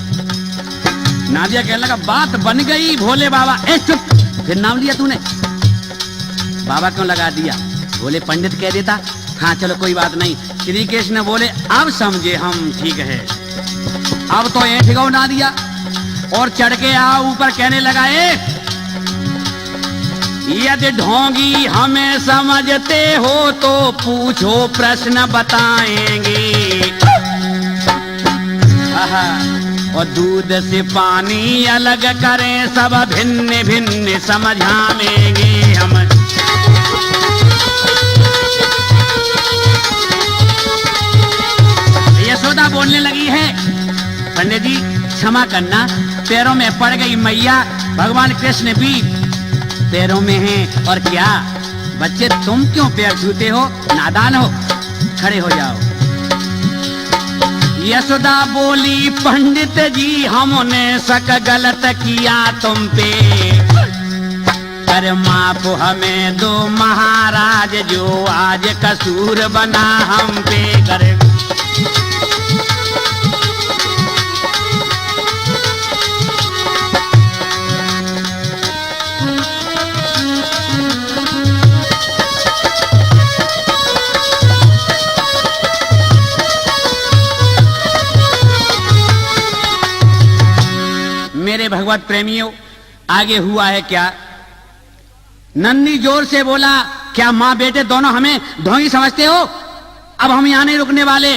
नादिया कहने लगा बात बन गई। भोले बाबा चुप, फिर नाम लिया तूने, बाबा क्यों लगा दिया? बोले पंडित कह देता। हाँ चलो कोई बात नहीं। श्री कृष्ण बोले अब समझे हम, ठीक है। अब तो ये ठिकाओ ना दिया और चढ़ के आओ ऊपर, कहने लगा यदि ढोंगी हमें समझते हो तो पूछो प्रश्न बताएंगे। और दूध से पानी अलग करें सब भिन्न भिन्न समझाएंगे हम। यशोदा बोलने लगी है पंडित जी क्षमा करना, पैरों में पड़ गई मैया। भगवान कृष्ण भी पैरों में हैं। और क्या बच्चे तुम क्यों पैर छूते हो, नादान हो, खड़े हो जाओ। यशोदा बोली पंडित जी हमने शक गलत किया तुम पे, कर माफ हमें दो महाराज जो आज कसूर बना हम पे। कर मेरे भगवत प्रेमियों, आगे हुआ है क्या? नंदी जोर से बोला क्या माँ बेटे दोनों हमें ढोंगी समझते हो? अब हम यहाँ नहीं रुकने वाले,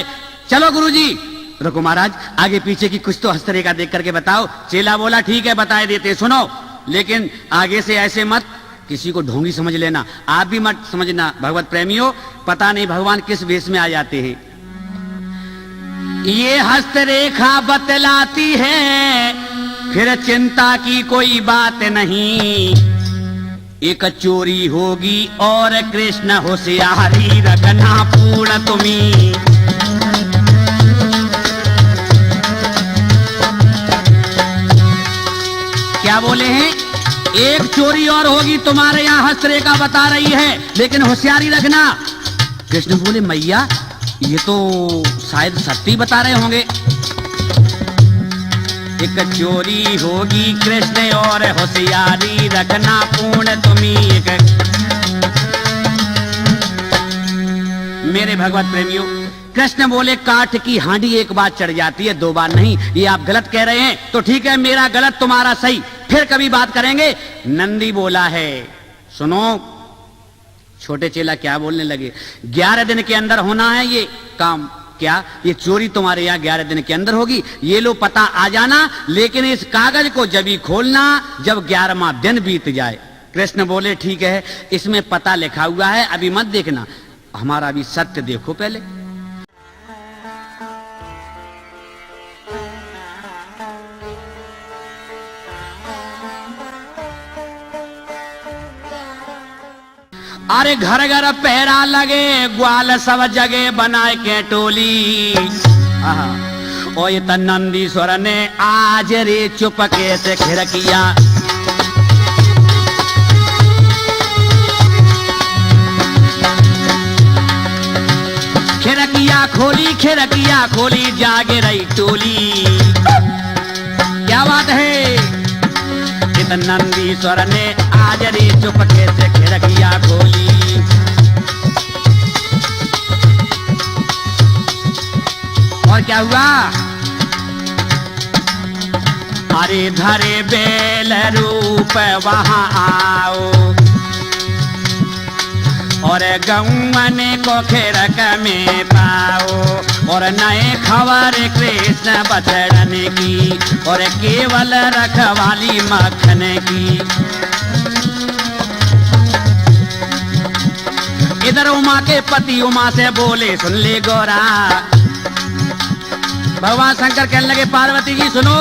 चलो गुरुजी। रुको महाराज, आगे पीछे की कुछ तो हस्तरेखा देख करके बताओ। चेला बोला ठीक है बताए देते, सुनो लेकिन आगे से ऐसे मत किसी को ढोंगी समझ लेना, आप भी मत समझना। भगवत प्रेमियों, पता नहीं भगवान किस वेश में आ जाते हैं। ये हस्तरेखा बतलाती है फिर चिंता की कोई बात नहीं, एक चोरी होगी और कृष्ण होशियारी रखना पूर्ण तुम्ही। क्या बोले हैं? एक चोरी और होगी, तुम्हारे यहाँ हस्तरेखा बता रही है, लेकिन होशियारी रखना। कृष्ण बोले मैया ये तो शायद सत्य बता रहे होंगे। एक चोरी होगी कृष्ण और होशियारी रखना पूर्ण तुम्ही। मेरे भगवत प्रेमियों, कृष्ण बोले काठ की हांडी एक बार चढ़ जाती है, दो बार नहीं। ये आप गलत कह रहे हैं तो ठीक है, मेरा गलत तुम्हारा सही, फिर कभी बात करेंगे। नंदी बोला है सुनो। छोटे चेला क्या बोलने लगे? 11 दिन के अंदर होना है ये काम। क्या ये चोरी तुम्हारे यहाँ 11 दिन के अंदर होगी? ये लो पता आ जाना, लेकिन इस कागज को जब ही खोलना जब 11वां दिन बीत जाए। कृष्ण बोले ठीक है, इसमें पता लिखा हुआ है, अभी मत देखना, हमारा भी सत्य देखो पहले। अरे घर घर पहरा लगे, ग्वाल सब जगह बनाए के टोली। ओ ये नंदीश्वर ने आज रे चुपके से खिड़किया खोली खिड़कियां खोली जागे रही टोली। क्या बात है, इत नंदीश्वर ने आज रे चुपके से खिड़कियां खोली। और क्या हुआ, अरे धरे बेल रूप वहां आओ और गौवन को खिड़क में पाओ और नए खबर कृष्ण बचड़न की और केवल रखवाली मक्खन की। इधर उमा के पति उमा से बोले सुन ले गौरा। भगवान शंकर कहने लगे पार्वती जी सुनो।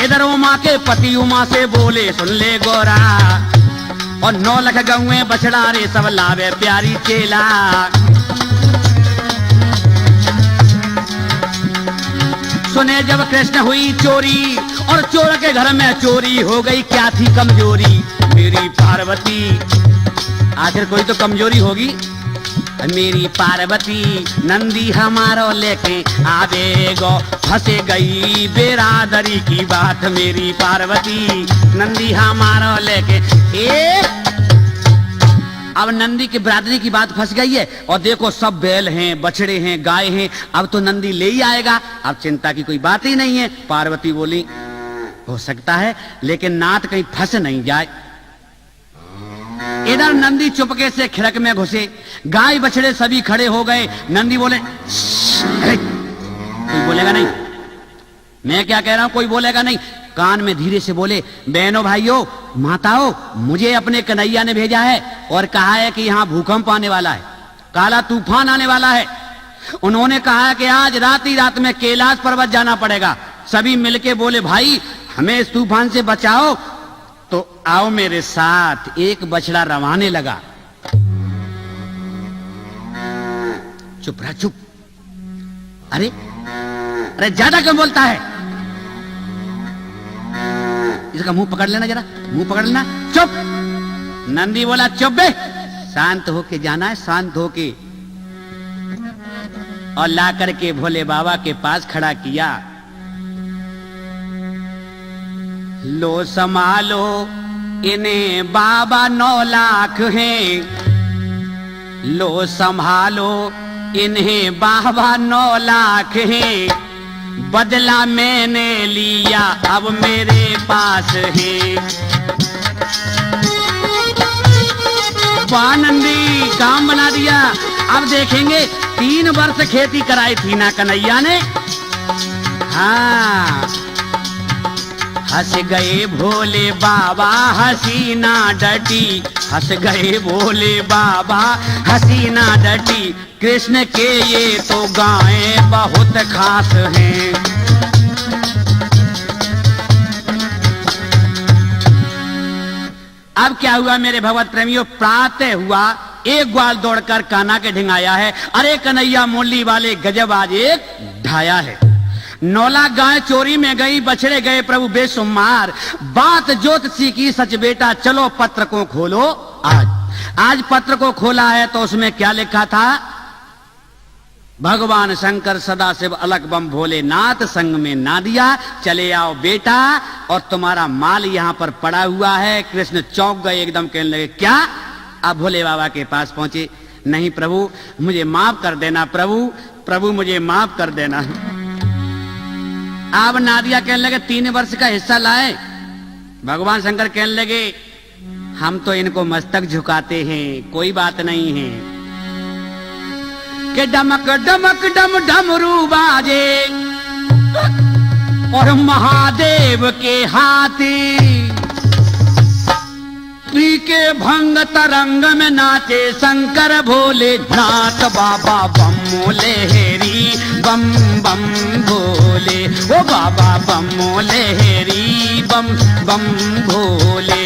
इधर उमा के पति उमा से बोले सुन ले गौरा और 9 लाख गौएं बछड़ा रे सब लावे प्यारी चेला। सुने जब कृष्ण हुई चोरी और चोर के घर में चोरी हो गई, क्या थी कमजोरी मेरी पार्वती। आखिर कोई तो कमजोरी होगी। मेरी पार्वती नंदी हमारो लेके आवेगो, फंसे गई बेरादरी की बात मेरी पार्वती नंदी हमारो लेके। अब नंदी की बिरादरी की बात फंस गई है और देखो सब बैल हैं, बछड़े हैं, गाय हैं, अब तो नंदी ले ही आएगा, अब चिंता की कोई बात ही नहीं है। पार्वती बोली हो सकता है लेकिन नाथ कहीं फंस नहीं जाए। इधर नंदी चुपके से खिड़क में घुसे, गाय बछड़े सभी खड़े हो गए। नंदी बोले कोई बोलेगा नहीं, मैं क्या कह रहा हूं कोई बोलेगा नहीं। कान में धीरे से बोले बहनों भाइयों माताओं, मुझे अपने कन्हैया ने भेजा है और कहा है कि यहाँ भूकंप आने वाला है, काला तूफान आने वाला है। उन्होंने कहा है कि आज रात ही रात में कैलाश पर्वत जाना पड़ेगा। सभी मिलके बोले भाई हमें इस तूफान से बचाओ, तो आओ मेरे साथ। एक बछड़ा रवाने लगा। चुप रहा चुप। अरे अरे ज्यादा क्यों बोलता है, इसका मुंह पकड़ लेना, जरा मुंह पकड़ लेना। चुप। नंदी बोला चुप बे, शांत होके जाना है, शांत होके। और ला करके भोले बाबा के पास खड़ा किया। लो संभालो इन्हें बाबा 9 लाख हैं, लो संभालो इन्हें बाबा 9 लाख हैं। बदला मैंने लिया अब मेरे पास है। नंदी काम बना दिया। अब देखेंगे 3 वर्ष खेती कराई थी ना कन्हैया ने। हाँ हंस गए भोले बाबा हसीना डटी, हंस गए भोले बाबा हसीना डटी। कृष्ण के ये तो गायें बहुत खास हैं। अब क्या हुआ मेरे भगवत प्रेमियों, प्रातः हुआ एक ग्वाल दौड़कर कान्हा के ढिंगाया है। अरे कन्हैया मुरली वाले गजब आज एक ढाया है। 9 लाख गाय चोरी में गई, बछड़े गए प्रभु बेशुमार। बात ज्योतिषी की सच बेटा, चलो पत्र को खोलो आज पत्र को खोला है तो उसमें क्या लिखा था। भगवान शंकर सदाशिव अलग बम भोलेनाथ संग में ना दिया, चले आओ बेटा और तुम्हारा माल यहाँ पर पड़ा हुआ है। कृष्ण चौंक गए, एकदम कहने लगे क्या। अब भोले बाबा के पास पहुंचे, नहीं प्रभु मुझे माफ कर देना, प्रभु मुझे माफ कर देना। अब नादिया कहने लगे 3 वर्ष का हिस्सा लाए। भगवान शंकर कहने लगे हम तो इनको मस्तक झुकाते हैं, कोई बात नहीं है। के डमक डमक डम डमरू बाजे और महादेव के हाथी पी के भंग तरंग में नाचे शंकर भोले नाथ। बाबा बम लहरी बम बम भोले, ओ बाबा बम लहरी बम बम भोले।